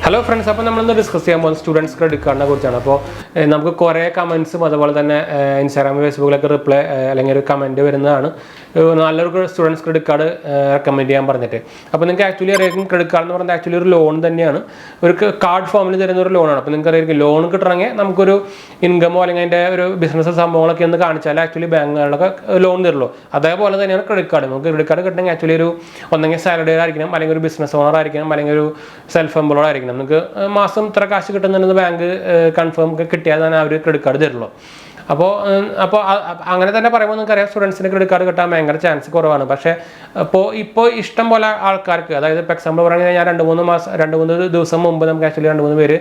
Hello friends, we will discuss students' credit card. We have comments on Instagram and Facebook reply a comment on students' credit card recommend. Actually a credit card actually a loan a card form loan. Loan income or business actually bank loan credit card. Credit card actually salary business owner self-employed. Masam Trakashi bank confirm Kitia credit card. അങ്ങനെ പറയുമ്പോൾ സ്റ്റുഡൻസിന് credit card കിട്ടാൻ ഭയങ്കര chance കുറവാണ്. പക്ഷേ ഇപ്പോൾ ഇഷ്ടം പോലെ ആൾക്കാർക്ക്, അതായത് ഇപ്പോൾ എക്സാമ്പിൾ പറഞ്ഞു കഴിഞ്ഞാൽ 2-3 ദിവസം മുമ്പ് നമുക്ക് ആക്ച്വലി 2-3 പേര്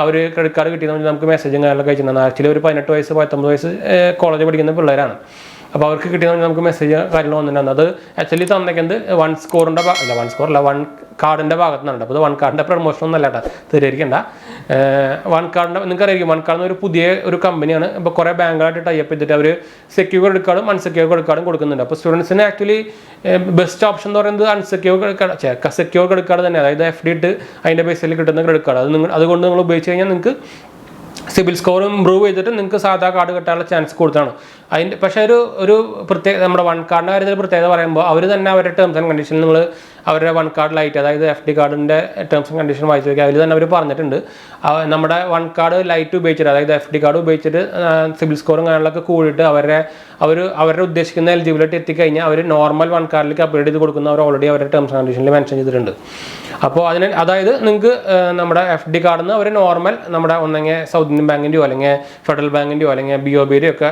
അവർ ക്രെഡിറ്റ് കാർഡ് കിട്ടിയെന്ന് നമുക്ക് മെസ്സേജും കാര്യങ്ങളൊക്കെ അയച്ചിട്ടുണ്ടായിരുന്നു. ആക്ച്വലി ഒരു 18 വയസ്സ് 19 വയസ്സ് കോളേജ് പഠിക്കുന്ന പിള്ളേരാണ്. അപ്പോൾ അവർക്ക് കിട്ടിയെന്ന് നമുക്ക് മെസ്സേജ് കാര്യങ്ങൾ വന്നിട്ടുണ്ടായിരുന്നു. അത് ആക്ച്വലി തന്നേക്കുന്നത് വൺ കാർഡിൻ്റെ ഭാഗത്തു നിന്നുണ്ട്. അപ്പോൾ ഇത് വൺ കാർഡിൻ്റെ പ്രൊമോഷൻ ഒന്നല്ല കേട്ടോ, തിരിയിരിക്കണ്ട. വൺ കാർഡിൻ്റെ നിങ്ങൾക്കറിയാം, വൺ കാർഡ് ഒരു പുതിയ ഒരു കമ്പനിയാണ്. ഇപ്പോൾ കുറേ ബാങ്കുകളായിട്ട് ടൈപ്പ് ചെയ്തിട്ട് അവർ സെക്യൂർ ക്രെഡിറ്റ് കാർഡും അൺസെക്യൂർ ക്രെഡിറ്റ് കാർഡും കൊടുക്കുന്നുണ്ട്. അപ്പോൾ സ്റ്റുഡൻസിന് ആക്ച്വലി ബെസ്റ്റ് ഓപ്ഷൻ എന്ന് പറയുന്നത് സെക്യൂർ ക്രെഡിറ്റ് കാർഡ് തന്നെ, അതായത് FD ഇട്ട് അതിൻ്റെ ബേസിൽ കിട്ടുന്ന ക്രെഡിറ്റ് കാർഡ്. അതുകൊണ്ട് നിങ്ങൾ ഉപയോഗിച്ച് കഴിഞ്ഞാൽ നിങ്ങൾക്ക് സിബിൽ സ്കോർ ഇമ്പ്രൂവ് ചെയ്തിട്ട് നിങ്ങൾക്ക് സാധാ കാർഡ് കിട്ടാനുള്ള ചാൻസ് കൂടുതലാണ്. അതിൻ്റെ പക്ഷേ ഒരു പ്രത്യേക നമ്മുടെ വൺ കാർഡിൻ്റെ കാര്യത്തിൽ പ്രത്യേകത പറയുമ്പോൾ അവർ തന്നെ അവരുടെ ടേംസ് ആൻഡ് കണ്ടീഷൻ നിങ്ങൾ അവരുടെ വൺ കാർഡ് ലൈറ്റ്, അതായത് FD കാർഡിൻ്റെ ടേംസ് ആൻഡ് കണ്ടീഷൻ വായിച്ചു നോക്കി. അതിൽ തന്നെ അവർ പറഞ്ഞിട്ടുണ്ട് നമ്മുടെ വൺ കാർഡ് ലൈറ്റ് ഉപയോഗിച്ചിട്ട്, അതായത് FD കാർഡ് ഉപയോഗിച്ചിട്ട് സിബിൽ സ്കോറും കാര്യങ്ങളൊക്കെ കൂടിയിട്ട് അവരുടെ ഉദ്ദേശിക്കുന്ന എലിജിബിലിറ്റി എത്തിക്കഴിഞ്ഞാൽ അവർ നോർമൽ വൺ കാർഡിലേക്ക് അപ്ഗ്രേഡ് ചെയ്ത് കൊടുക്കുന്ന അവർ ഓൾറെഡി അവരുടെ ടേംസ് ആൻഡ് കണ്ടീഷനിൽ മെൻഷൻ ചെയ്തിട്ടുണ്ട്. അപ്പോൾ അതായത് നിങ്ങൾക്ക് നമ്മുടെ FD കാർഡിൽ നിന്ന് അവർ നോർമൽ നമ്മുടെ ഒന്നെങ്കിൽ സൗത്ത് ഇന്ത്യൻ ബാങ്കിൻ്റെയോ അല്ലെങ്കിൽ ഫെഡറൽ ബാങ്കിൻ്റെയോ അല്ലെങ്കിൽ BOBയുടെയോ ഒക്കെ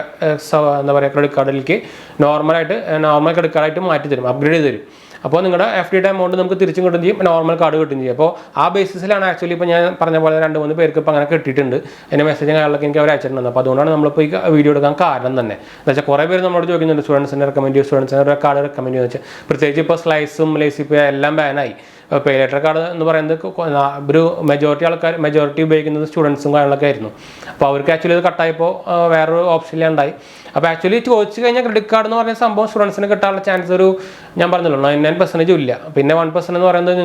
എന്താ പറയുക ക്രെഡിറ്റ് കാർഡിലേക്ക് നോർമൽ ക്രെഡിറ്റ് കാർഡായിട്ട് മാറ്റി തരും, അപ്ഗ്രേഡ് ചെയ്ത് തരും. അപ്പോൾ നിങ്ങളുടെ FD എമൗണ്ട് നമുക്ക് തിരിച്ചും കിട്ടും ചെയ്യും, നോർമൽ കാർഡ് കിട്ടും ചെയ്യും. അപ്പോൾ ആ ബേസിസിലാണ് ആക്ച്വലി ഇപ്പോൾ ഞാൻ പറഞ്ഞ പോലെ 2-3 പേർക്ക് ഇപ്പോൾ അങ്ങനെ കിട്ടിയിട്ടുണ്ട്. എൻ്റെ മെസ്സേജും കാര്യങ്ങളൊക്കെ എനിക്ക് അവർ അയച്ചിട്ടുണ്ട്. അപ്പോൾ അതുകൊണ്ടാണ് നമ്മളിപ്പോൾ ഈ വീഡിയോ എടുക്കാൻ കാരണം തന്നെ. എന്ന് വെച്ചാൽ കുറേ പേര് നമ്മളോട് ചോദിക്കുന്നുണ്ട് സ്റ്റുഡൻസിനെ കാർഡ് റെക്കമെൻഡ് ചെയ്യുക വെച്ചാൽ, പ്രത്യേകിച്ച് ഇപ്പോൾ സ്ലൈസും ലേസിപ്പോ എല്ലാം ബാനായി. പേ ലെറ്റർ കാർഡ് എന്ന് പറയുന്നത് ഒരു മെജോറിറ്റി ഉപയോഗിക്കുന്നത് സ്റ്റുഡൻസും കാര്യങ്ങളൊക്കെ ആയിരുന്നു. അപ്പോൾ അവർക്ക് ആക്ച്വലി ഇത് കട്ടായപ്പോൾ വേറൊരു ഓപ്ഷനിലുണ്ടായി. അപ്പോൾ ആക്ച്വലി ചോദിച്ചു കഴിഞ്ഞാൽ ക്രെഡിറ്റ് കാർഡ് എന്ന് പറയുന്ന സംഭവം സ്റ്റുഡൻസിന് കിട്ടാനുള്ള ചാൻസ് ഒരു ഞാൻ പറഞ്ഞല്ലോ 99% ഇല്ല. പിന്നെ 1% എന്ന് പറയുന്നത്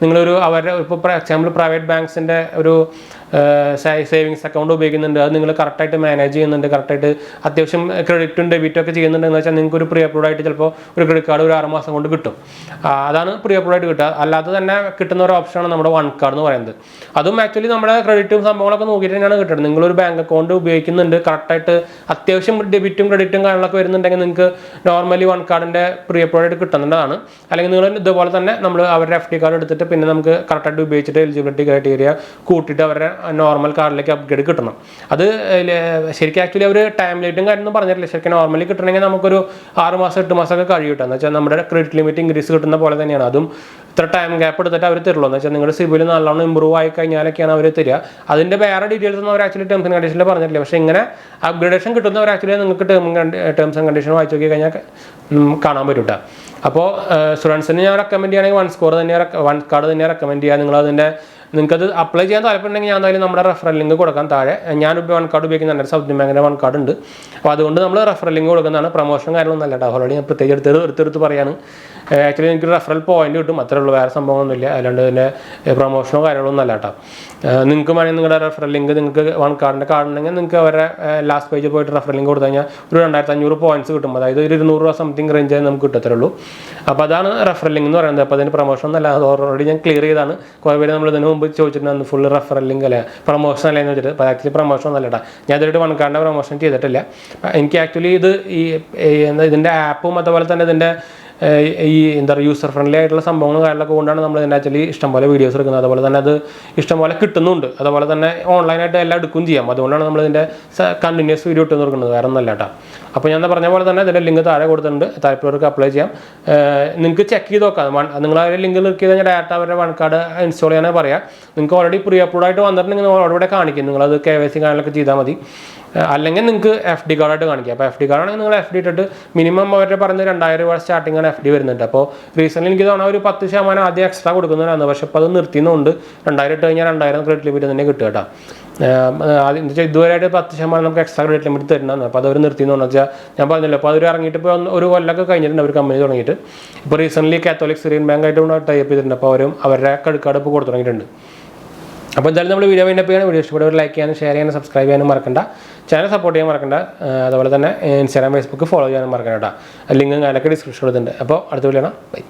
നിങ്ങളൊരു അവരുടെ ഇപ്പോൾ ഫോർ എക്സാമ്പിൾ പ്രൈവറ്റ് ബാങ്ക്സിൻ്റെ ഒരു സേവിങ്സ് അക്കൗണ്ട് ഉപയോഗിക്കുന്നുണ്ട്, അത് നിങ്ങൾ കറക്റ്റായിട്ട് മാനേജ് ചെയ്യുന്നുണ്ട്, കറക്റ്റായിട്ട് അത്യാവശ്യം ക്രെഡിറ്റും ഡെബിറ്റും ഒക്കെ ചെയ്യുന്നുണ്ടെന്ന് വെച്ചാൽ നിങ്ങൾക്ക് ഒരു പ്രീ അപ്രൂവ്ഡ് ആയിട്ട് ചിലപ്പോൾ ഒരു ക്രെഡിറ്റ് കാർഡ് ഒരു 6 മാസം കൊണ്ട് കിട്ടും. അതാണ് പ്രീ അപ്രൂവ്ഡ് ആയിട്ട് കിട്ടുക. അല്ലാതെ തന്നെ കിട്ടുന്ന ഒരു ഓപ്ഷനാണ് നമ്മുടെ വൺ കാർഡ് എന്ന് പറയുന്നത്. അതും ആക്ച്വലി നമ്മുടെ ക്രെഡിറ്റും സംഭവങ്ങളൊക്കെ നോക്കിയിട്ട് തന്നെയാണ് കിട്ടുന്നത്. നിങ്ങളൊരു ബാങ്ക് അക്കൗണ്ട് ഉപയോഗിക്കുന്നുണ്ട്, കറക്റ്റായിട്ട് അത്യാവശ്യം ഡെബിറ്റും ക്രെഡിറ്റും കാര്യങ്ങളൊക്കെ വരുന്നുണ്ടെങ്കിൽ നിങ്ങൾക്ക് നോർമലി വൺ കാർഡിൻ്റെ പ്രീ അപ്രൂവ്ഡ് ആയിട്ട് കിട്ടുന്നതാണ്. അല്ലെങ്കിൽ നിങ്ങൾ ഇതുപോലെ തന്നെ നമ്മൾ അവരുടെ FD കാർഡ് എടുത്തിട്ട് പിന്നെ നമുക്ക് കറക്റ്റായിട്ട് ഉപയോഗിച്ചിട്ട് എലിജിബിലിറ്റി ക്രൈറ്റീരിയ കൂട്ടിയിട്ട് അവരുടെ നോർമൽ കാർഡിലേക്ക് അപ്ഗ്രേഡ് കിട്ടണം. അത് ശരിക്കും ആക്ച്വലി അവർ ടൈം ലൈറ്റും കാര്യമൊന്നും പറഞ്ഞിട്ടില്ല. ശരിക്കും നോർമലി കിട്ടണമെങ്കിൽ നമുക്കൊരു 6 മാസം 8 മാസമൊക്കെ കഴിയും. എന്ന് വെച്ചാൽ നമ്മുടെ ക്രെഡിറ്റ് ലിമിറ്റ് ഇൻക്രീസ് കിട്ടുന്ന പോലെ തന്നെയാണ്. അതും ഇത്ര ടൈം ഗ്യാപ്പ് എടുത്തിട്ട് അവർ തരുള്ളൂ. എന്ന് വെച്ചാൽ നിങ്ങളുടെ സിബിൽ നല്ലോണം ഇമ്പ്രൂവ് ആയി കഴിഞ്ഞാലൊക്കെയാണ് അവർ തരിക. അതിൻ്റെ വേറെ ഡീറ്റെയിൽസ് ഒന്നും അവർ ആക്ച്വലി ടേംസ് ആൻഡ് കണ്ടീഷനിൽ പറഞ്ഞിട്ടില്ല. പക്ഷേ ഇങ്ങനെ അപ്ഗ്രേഡേഷൻ കിട്ടുന്നവർ ആക്ച്വലി നിങ്ങൾക്ക് ടേംസ് ആൻഡ് കണ്ടീഷൻ വായിച്ചു നോക്കി കഴിഞ്ഞാൽ കാണാൻ പറ്റും കേട്ടോ. അപ്പോൾ സ്റ്റുഡൻസിന് ഞാൻ റെക്കമെൻഡ് ചെയ്യുകയാണെങ്കിൽ വൺ കാർഡ് തന്നെ റെക്കമെൻഡ് ചെയ്യുക. നിങ്ങൾക്കത് അപ്ലൈ ചെയ്യാൻ താല്പര്യമുണ്ടെങ്കിൽ ഞാൻ എന്തായാലും നമ്മുടെ റെഫറൽ ലിങ്ക് കൊടുക്കാൻ താഴെ. ഞാൻ വൺ കാർഡ് ഉപയോഗിക്കുന്നുണ്ട്, സൗത്ത് ഇന്ത്യൻ ബാങ്കിൻ്റെ വൺ കാർഡ് ഉണ്ട്. അപ്പോൾ അതുകൊണ്ട് നമ്മൾ റെഫറൽ ലിങ്ക് കൊടുക്കുന്നതാണ്. പ്രൊമോഷൻ കാര്യങ്ങളൊന്നും അല്ല കേട്ടോ, ഓൾറെഡി ഞാൻ പ്രത്യേകിച്ച് എടുത്തെടുത്ത് പറയാണ്. ആക്ച്വലി എനിക്ക് റെഫറൽ പോയിന്റ് കിട്ടും, അത്രേ ഉള്ളൂ, വേറെ സംഭവമൊന്നുമില്ല. അല്ലാണ്ട് ഇതിൻ്റെ പ്രൊമോഷനോ കാര്യങ്ങളൊന്നും അല്ല കേട്ടോ. നിങ്ങൾക്ക് വേണമെങ്കിൽ നിങ്ങളുടെ റെഫറൽ ലിങ്ക് നിങ്ങൾക്ക് വൺ കാർഡിൻ്റെ കാർഡ് ഉണ്ടെങ്കിൽ നിങ്ങൾക്ക് അവരുടെ ലാസ്റ്റ് പേജിൽ പോയിട്ട് റെഫറൽ ലിങ്ക് കൊടുത്തു കഴിഞ്ഞാൽ ഒരു 2500 പോയിന്റ്സ് കിട്ടും. അതായത് ഒരു 200 രൂപ സംതിങ് റേഞ്ച് നമുക്ക് കിട്ടത്തേ ഉള്ളൂ. അപ്പോൾ അതാണ് റെഫറൽ ലിങ്ക് എന്ന് പറയുന്നത്. അപ്പോൾ അതിന് പ്രൊമോഷൻ ഒന്നല്ല, അത് ഓൾറെഡി ഞാൻ ക്ലിയർ ചെയ്താണ്. കുറേ പേര് നമ്മൾ ഇതിന് മുമ്പ് ചോദിച്ചിട്ടുണ്ട് ഫുൾ റെഫറൽ ലിങ്ക് അല്ലേ പ്രൊമോഷൻ അല്ലേ എന്ന് വെച്ചിട്ട്. അപ്പോൾ ആക്ച്വലി പ്രൊമോഷൻ ഒന്നല്ല കേട്ടോ, ഞാൻ ഇതുവരെ വൺ കാർഡിൻ്റെ പ്രൊമോഷൻ ചെയ്തിട്ടില്ല. എനിക്ക് ആക്ച്വലി ഇതിൻ്റെ ആപ്പും അതുപോലെ തന്നെ ഇതിൻ്റെ എന്താ പറയുക യൂസർ ഫ്രണ്ട്ലി ആയിട്ടുള്ള സംഭവങ്ങളും കാര്യങ്ങളൊക്കെ കൊണ്ടാണ് നമ്മൾ ഇതിൻ്റെ ആക്ച്വലി ഇഷ്ടംപോലെ വീഡിയോസ് എടുക്കുന്നത്. അതുപോലെ തന്നെ അത് ഇഷ്ടംപോലെ കിട്ടുന്നുണ്ട്. അതുപോലെ തന്നെ ഓൺലൈനായിട്ട് എല്ലാം എടുക്കുകയും ചെയ്യാം. അതുകൊണ്ടാണ് നമ്മളിതിൻ്റെ കണ്ടിന്യൂസ് വീഡിയോ ഇട്ട് കൊടുക്കുന്നത്, വേറെ ഒന്നല്ല കേട്ടോ. അപ്പോൾ ഞാൻ പറഞ്ഞ പോലെ തന്നെ ഇതിൻ്റെ ലിങ്ക് താഴെ കൊടുത്തിട്ടുണ്ട്, താല്പര്യവർക്ക് അപ്ലൈ ചെയ്യാം. നിങ്ങൾക്ക് ചെക്ക് ചെയ്ത് നോക്കാം. നിങ്ങൾ അതിൻ്റെ ലിങ്ക് ക്ലിക്ക് ചെയ്ത് കഴിഞ്ഞാൽ ഡയറക്റ്റ് അവരുടെ വൺ കാർഡ് ഇൻസ്റ്റാൾ ചെയ്യാനേ പറയാം. നിങ്ങൾക്ക് ഓൾറെഡി പ്രീ അപ്രൂവ്ഡ് ആയിട്ട് വന്നിട്ടുണ്ടെങ്കിൽ നിങ്ങൾ ഓൾറെഡി കാണിക്കും, നിങ്ങളത് KYC കാര്യങ്ങളൊക്കെ ചെയ്താൽ മതി. അല്ലെങ്കിൽ നിങ്ങൾക്ക് FD കാർഡായിട്ട് കാണിക്കാം. അപ്പോൾ FD കാർഡാണെങ്കിൽ നിങ്ങൾ FD ഇട്ടിട്ട് മിനിമം അവരുടെ പറഞ്ഞ് 2000 രൂപ സ്റ്റാർട്ടിംഗ് ആണ് FD വരുന്നുണ്ട്. അപ്പോൾ റീസെൻ്റ്ലി എനിക്ക് തോന്നുന്ന ഒരു 10% ആദ്യം എക്സ്ട്രാ കൊടുക്കുന്നതാണ്. പക്ഷേ അപ്പോൾ അത് നിർത്തിയുന്നുണ്ട്. 2000 ഇട്ട് കഴിഞ്ഞാൽ 2000 ക്രെഡിറ്റ് ലിമിറ്റ് തന്നെ കിട്ടുക കേട്ടോ. എന്ന് വെച്ചാൽ ഇതുവരെയായിട്ട് 10% നമുക്ക് എക്സ്ട്രാ ക്രെഡിറ്റ് ലിമിറ്റ് തരുന്നതാണ്. അപ്പോൾ അതവർ നിർത്തിയെന്ന് വെച്ചാൽ ഞാൻ പറഞ്ഞല്ലോ. അപ്പോൾ അവർ ഇറങ്ങിയിട്ട് ഇപ്പോൾ ഒരു കൊല്ലമൊക്കെ കഴിഞ്ഞിട്ടുണ്ട് അവർ കമ്പനി തുടങ്ങിയിട്ട്. ഇപ്പോൾ റീസെൻ്റ്ലി കാത്തോലിക് സിറിയൻ ബാങ്കായിട്ട് ടൈപ്പ് ചെയ്തിട്ടുണ്ട്. അപ്പോൾ അവരുടെ ക്രെഡിറ്റ് കാർഡ് ഇപ്പോൾ കൊടുത്തു തുടങ്ങിയിട്ടുണ്ട്. അപ്പോൾ എന്തായാലും നമ്മൾ വീഡിയോ വൈൻഡപ്പ് ചെയ്യാൻ വീഡിയോ ഇഷ്ടപ്പെട്ടവർ ലൈക്ക് ചെയ്യാനും ഷെയർ ചെയ്യാനും സബ്സ്ക്രൈബ് ചെയ്യാനും മറക്കണ്ട ചാനൽ സപ്പോർട്ട് ചെയ്യാൻ മറക്കണ്ട അതുപോലെ തന്നെ ഇൻസ്റ്റാഗ്രാം ഫേസ്ബുക്ക് ഫോളോ ചെയ്യാനും മറക്കണ്ട ലിങ്കും കാര്യമൊക്കെ ഡിസ്ക്രിപ്ഷൻ കൊടുത്തിട്ടുണ്ട് അപ്പോൾ അടുത്ത വീഡിയോ ബൈ